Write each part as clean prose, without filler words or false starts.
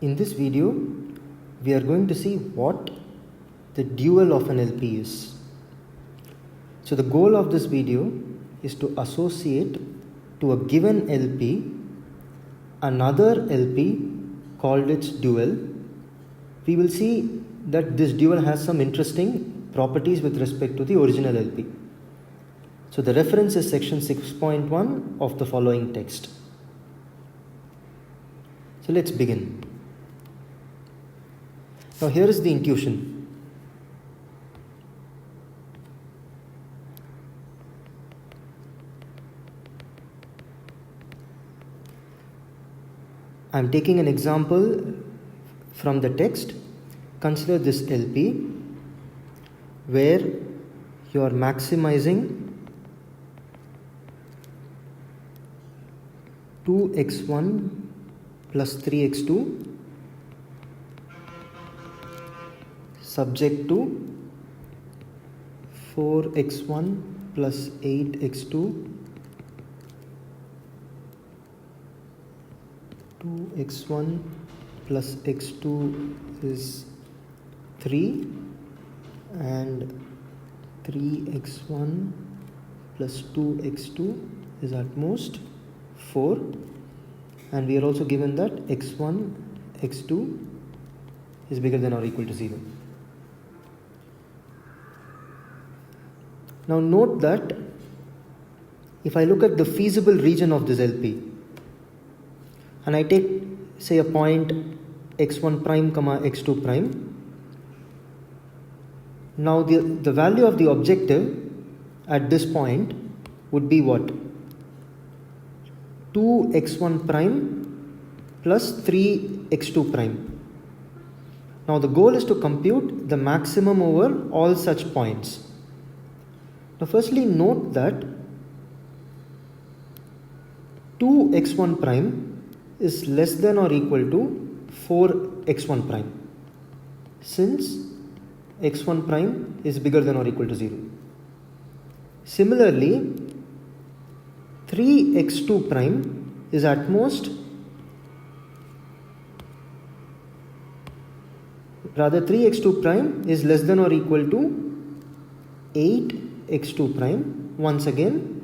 In this video, we are going to see what the dual of an LP is. So the goal of this video is to associate to a given LP another LP called its dual. We will see that this dual has some interesting properties with respect to the original LP. So the reference is section 6.1 of the following text. So let's begin. Now here is the intuition. I am taking an example from the text. Consider this LP where you are maximizing 2x1 plus 3x2 subject to 4x1 plus 8x2 2x1 plus x2 is 3 and 3x1 plus 2x2 is at most 4, and we are also given that x1 x2 is bigger than or equal to 0. Now note that if I look at the feasible region of this LP and I take, say, a point x1 prime comma x2 prime, now the value of the objective at this point would be what? 2x1 prime plus 3x2 prime. Now the goal is to compute the maximum over all such points. Now firstly note that 2x1 prime is less than or equal to 4x1 prime, since x1 prime is bigger than or equal to 0. Similarly, 3x2 prime is at most, rather 3x2 prime is less than or equal to 8x2 prime, once again,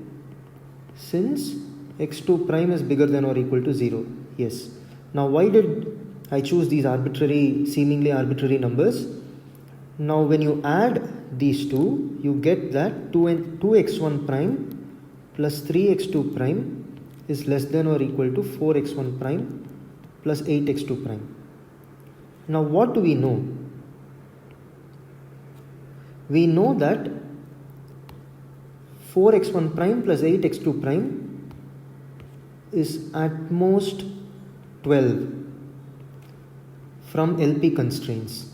since x2 prime is bigger than or equal to 0. Yes. Now why did I choose these seemingly arbitrary numbers? Now when you add these two, you get that 2x1 prime plus 3x2 prime is less than or equal to 4x1 prime plus 8x2 prime. Now what do we know? We know that 4x1 prime plus 8x2 prime is at most 12 from LP constraints.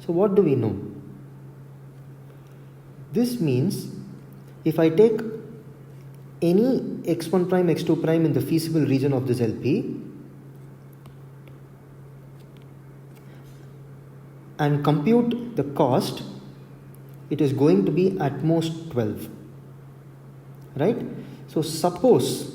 So what do we know? This means if I take any x1 prime, x2 prime in the feasible region of this LP and compute the cost, it is going to be at most 12, right? So suppose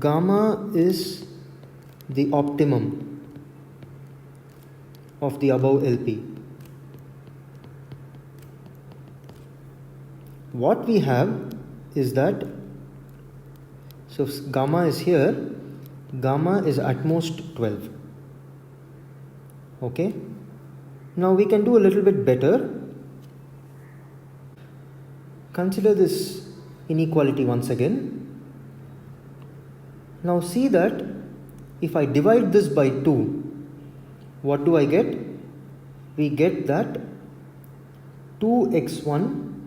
gamma is the optimum of the above LP. What we have is that, so gamma is here, gamma is at most 12. Okay, now we can do a little bit better. Consider this inequality once again. Now see that if I divide this by 2, what do I get? We get that 2x1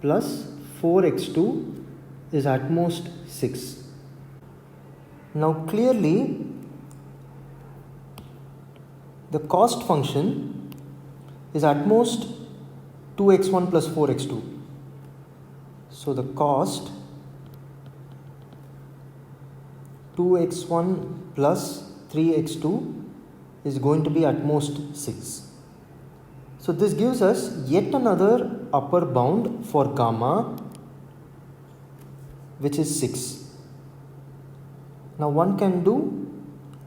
plus 4x2 is at most 6. Now clearly the cost function is at most 2x1 plus 4x2. So the cost 2x1 plus 3x2 is going to be at most 6. So this gives us yet another upper bound for gamma, which is 6. Now one can do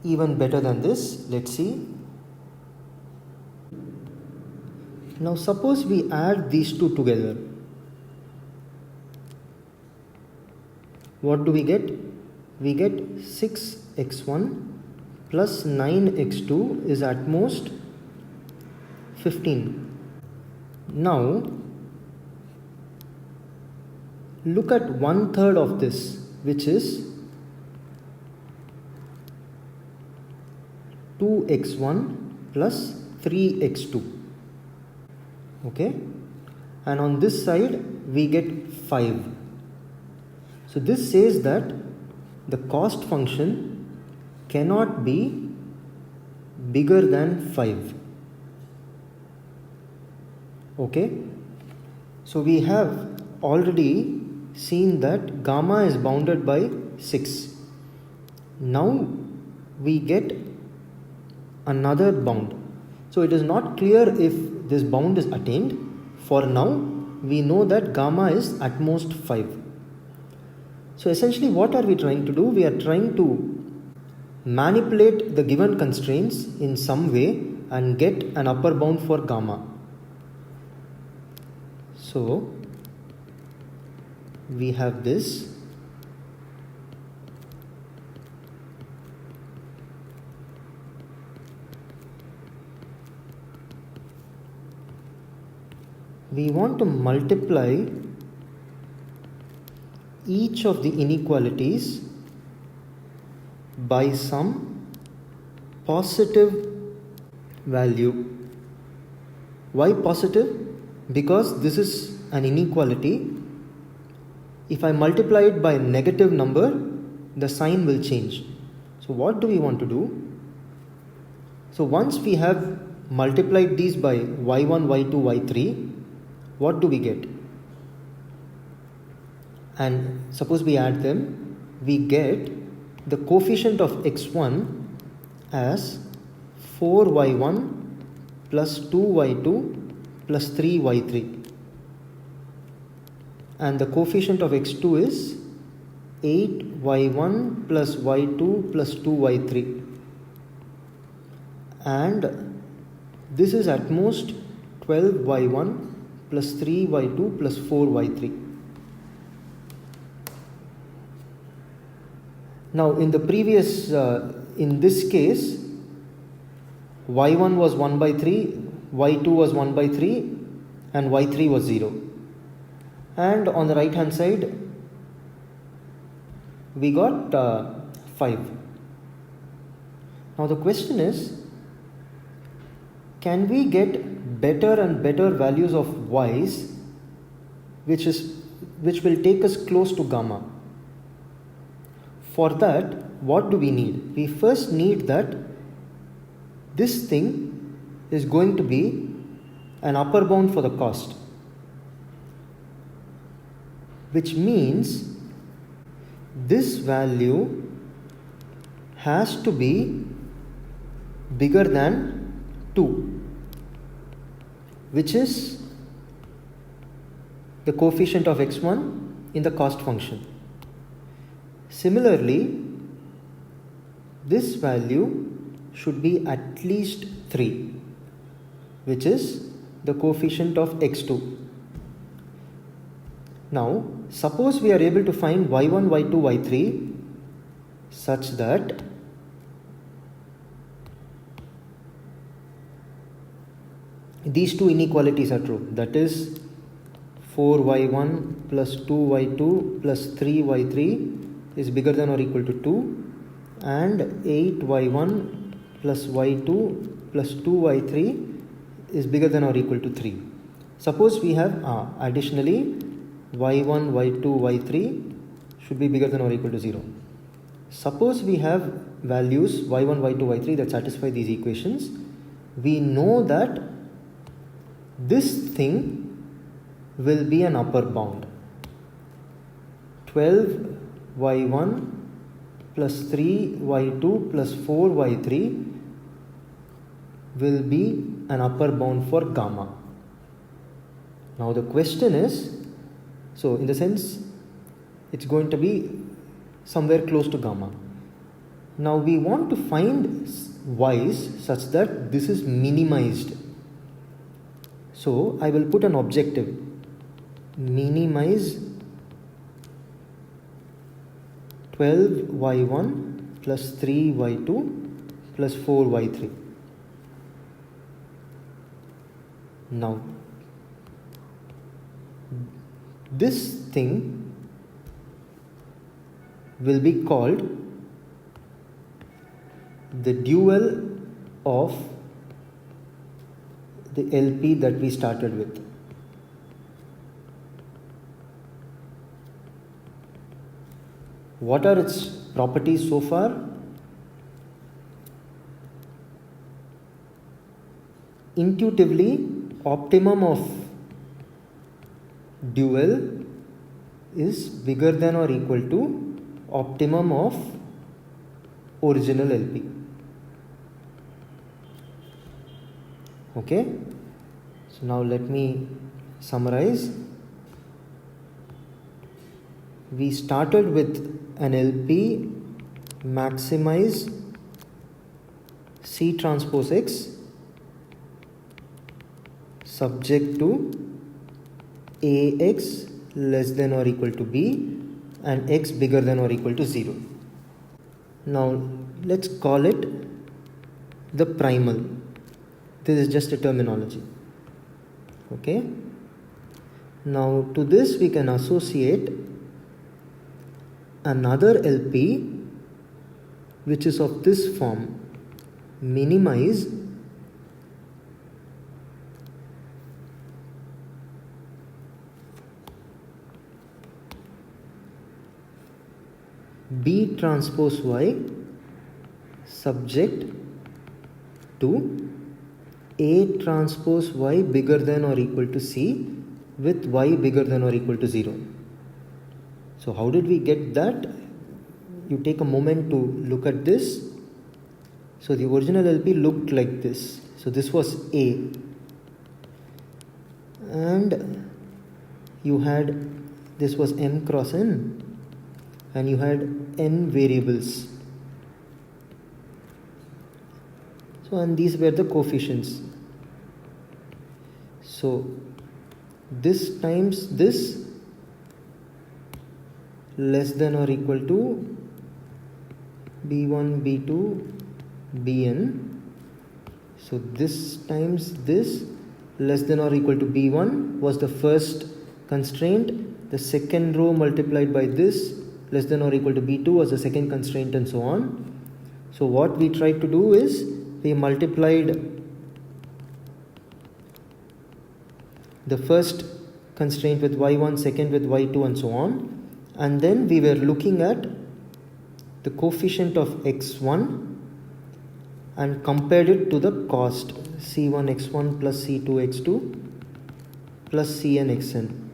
even better than this. Let's see. Now suppose we add these two together. What do we get? We get 6x1 plus 9x2 is at most 15. Now look at 1/3 of this, which is 2x1 plus 3x2. Okay, and on this side we get 5. So this says that the cost function cannot be bigger than 5. Okay, so we have already seen that gamma is bounded by 6. Now we get another bound. So it is not clear if this bound is attained. For now we know that gamma is at most 5. So essentially what are we trying to do? We are trying to manipulate the given constraints in some way and get an upper bound for gamma. So we have this. We want to multiply each of the inequalities by some positive value. Why positive? Because this is an inequality. If I multiply it by a negative number, the sign will change. So what do we want to do? So once we have multiplied these by y1, y2, y3, what do we get? And suppose we add them, we get the coefficient of x1 as 4y1 plus 2y2 plus 3y3, and the coefficient of x2 is 8y1 plus y2 plus 2y3, and this is at most 12y1 plus 3y2 plus 4y3. Now in the previous, in this case, y1 was 1 by 3, y2 was 1 by 3 and y3 was 0. And on the right hand side we got 5. Now the question is, can we get better and better values of y's which will take us close to gamma? For that, what do we need? We first need that this thing is going to be an upper bound for the cost, which means this value has to be bigger than 2, which is the coefficient of x1 in the cost function. Similarly, this value should be at least 3, which is the coefficient of x2. Now, suppose we are able to find y1, y2, y3 such that these two inequalities are true. That is 4y1 plus 2y2 plus 3y3 is bigger than or equal to 2, and 8y1 plus y2 plus 2y3 is bigger than or equal to 3. Suppose we have additionally y1, y2, y3 should be bigger than or equal to 0. Suppose we have values y1, y2, y3 that satisfy these equations. We know that this thing will be an upper bound. 12y1 plus 3y2 plus 4y3 will be an upper bound for gamma. Now the question is, so in the sense it's going to be somewhere close to gamma. Now we want to find y's such that this is minimized. So I will put an objective, minimize 12y1 plus 3y2 plus 4y3. Now this thing will be called the dual of the LP that we started with. What are its properties so far? Intuitively, optimum of dual is bigger than or equal to optimum of original LP. Okay, so now let me summarize. We started with an LP maximize C transpose X subject to AX less than or equal to B and X bigger than or equal to 0. Now let's call it the primal. This is just a terminology. Okay. Now to this we can associate another LP which is of this form, minimize B transpose Y subject to A transpose Y bigger than or equal to C with Y bigger than or equal to 0. So how did we get that? You take a moment to look at this. So the original LP looked like this. So this was A. And you had, this was M cross N. And you had n variables. So and these were the coefficients. So this times this less than or equal to B1, B2, Bn. So this times this less than or equal to B1 was the first constraint. The second row multiplied by this less than or equal to B2 was the second constraint, and so on. So what we tried to do is we multiplied the first constraint with y1, second with y2, and so on, and then we were looking at the coefficient of x1 and compared it to the cost c1 x1 plus c2 x2 plus cn xn.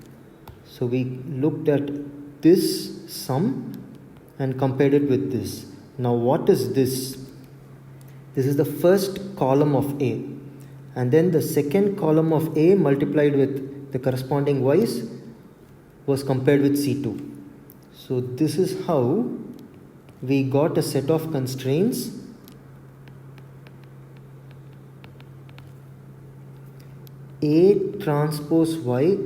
So we looked at this sum and compared it with this. Now what is this? This is the first column of A, and then the second column of A multiplied with the corresponding y's was compared with C2. So this is how we got a set of constraints A transpose Y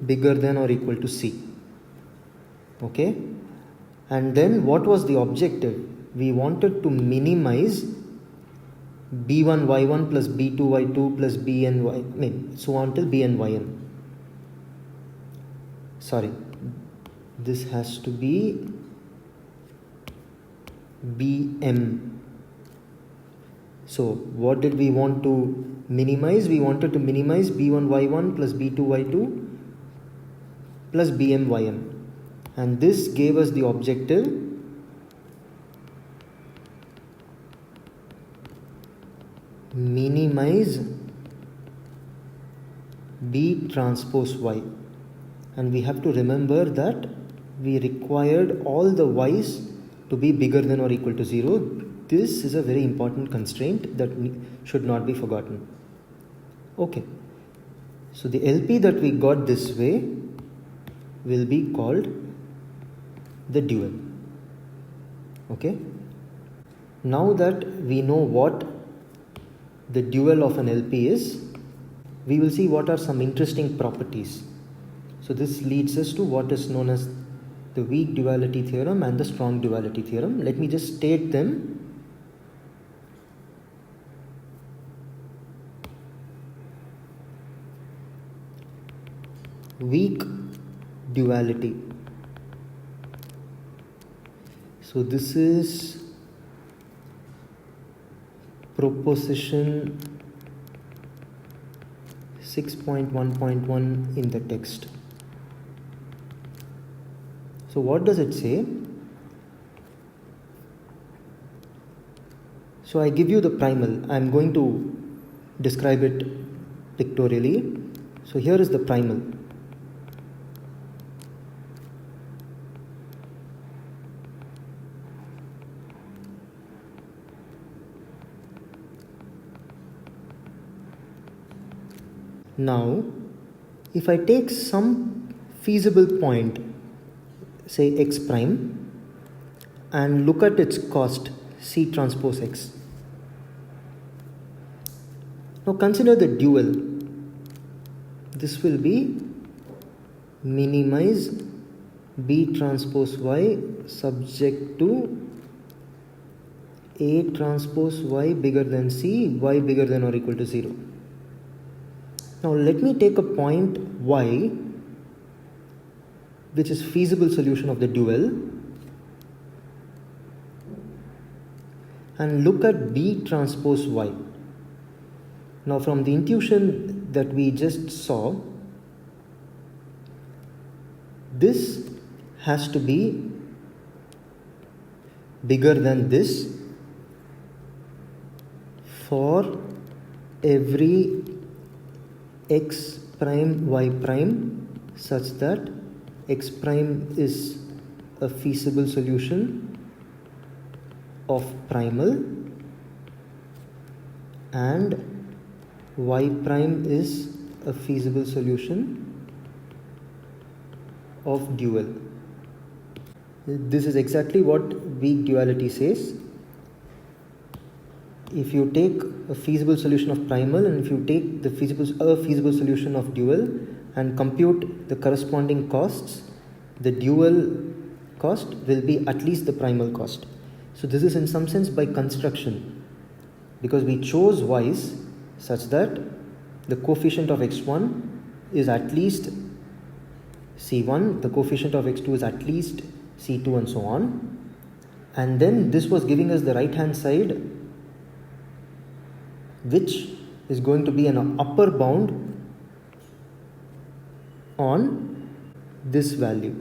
bigger than or equal to C. Okay, and then what was the objective? We wanted to minimize B1 Y1 plus B2 Y2 plus Bn Y, so on till Bn Yn. Sorry, this has to be Bm. So what did we want to minimize? We wanted to minimize B1 Y1 plus B2 Y2 plus Bm Yn. And this gave us the objective minimize B transpose Y. And we have to remember that we required all the y's to be bigger than or equal to 0. This is a very important constraint that should not be forgotten. Okay, so the LP that we got this way will be called the dual. Okay, now that we know what the dual of an LP is, we will see what are some interesting properties. So this leads us to what is known as the weak duality theorem and the strong duality theorem. Let me just state them. Weak duality. So this is proposition 6.1.1 in the text. So what does it say? So I give you the primal. I am going to describe it pictorially. So here is the primal. Now, if I take some feasible point, say x prime, and look at its cost, C transpose x. Now consider the dual. This will be minimize B transpose Y subject to A transpose Y bigger than C, Y bigger than or equal to 0. Now let me take a point Y, which is feasible solution of the dual, and look at B transpose Y. Now from the intuition that we just saw, this has to be bigger than this for every x prime y prime such that x prime is a feasible solution of primal and y prime is a feasible solution of dual. This is exactly what weak duality says. If you take a feasible solution of primal and if you take the feasible solution of dual and compute the corresponding costs, the dual cost will be at least the primal cost. So this is in some sense by construction, because we chose y's such that the coefficient of x1 is at least c1, the coefficient of x2 is at least c2, and so on. And then this was giving us the right hand side, which is going to be an upper bound on this value.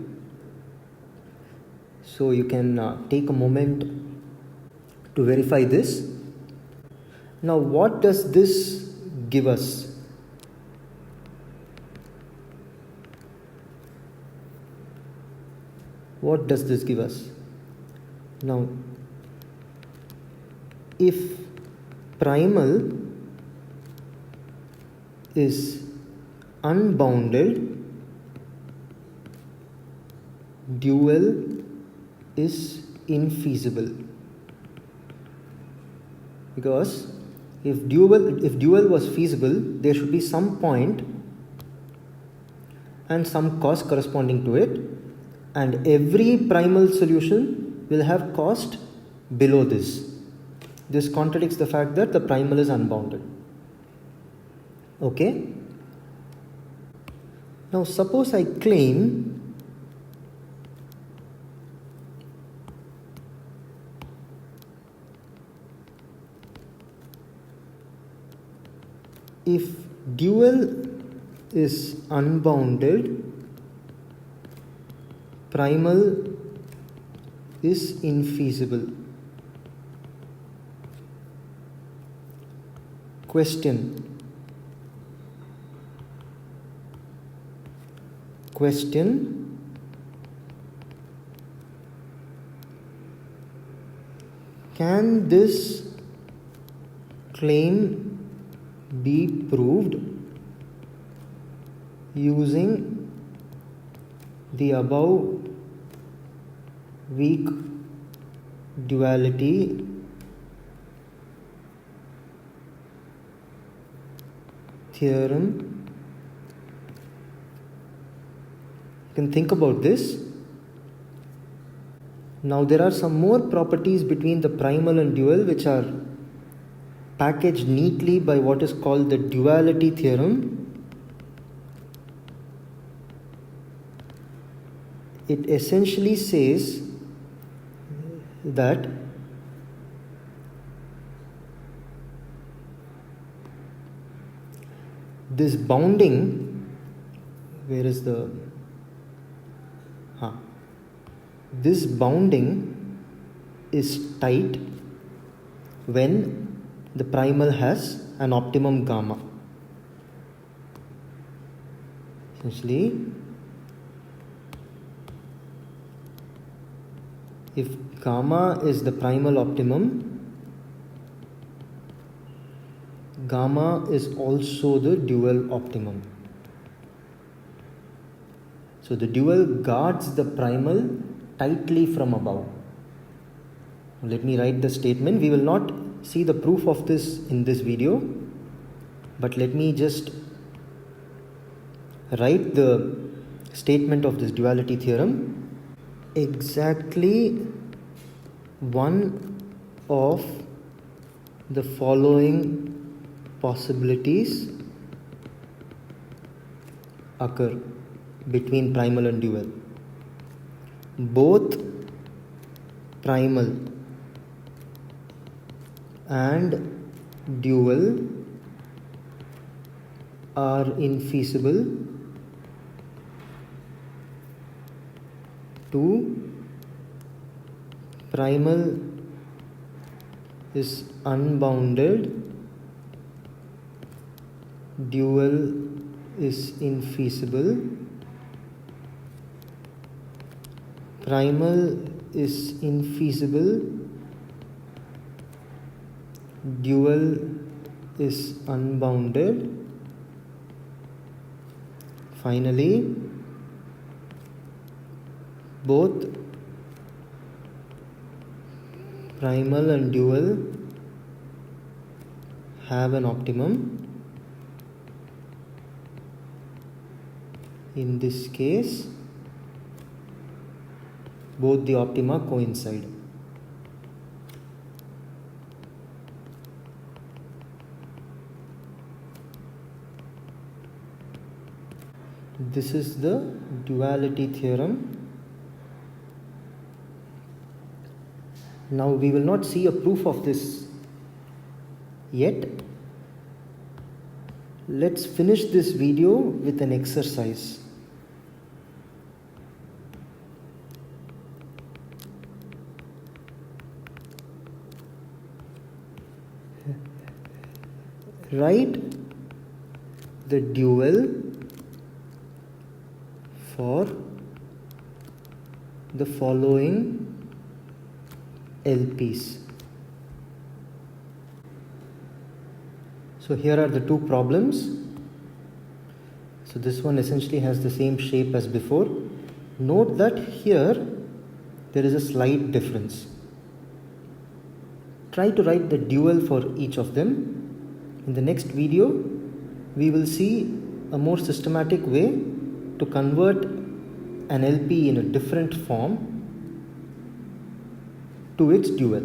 So you can take a moment to verify this. Now what does this give us? What does this give us? Now, if primal is unbounded, dual is infeasible, because if dual was feasible, there should be some point and some cost corresponding to it, and every primal solution will have cost below this. This contradicts the fact that the primal is unbounded. Okay? Now suppose I claim if dual is unbounded, primal is infeasible. Question. Can this claim be proved using the above weak duality theorem. You can think about this. Now there are some more properties between the primal and dual which are packaged neatly by what is called the duality theorem. It essentially says that this bounding, where is the this bounding is tight when the primal has an optimum gamma. Essentially, if gamma is the primal optimum, gamma is also the dual optimum. So the dual guards the primal tightly from above. Let me write the statement. We will not see the proof of this in this video, but let me just write the statement of this duality theorem. Exactly one of the following possibilities occur between primal and dual. Both primal and dual are infeasible to primal is unbounded, dual is infeasible. Primal is infeasible, dual is unbounded. Finally, both primal and dual have an optimum. In this case, both the optima coincide. This is the duality theorem. Now we will not see a proof of this yet. Let's finish this video with an exercise. Write the dual for the following LPs. So here are the two problems. So this one essentially has the same shape as before. Note that here there is a slight difference. Try to write the dual for each of them. In the next video, we will see a more systematic way to convert an LP in a different form to its dual.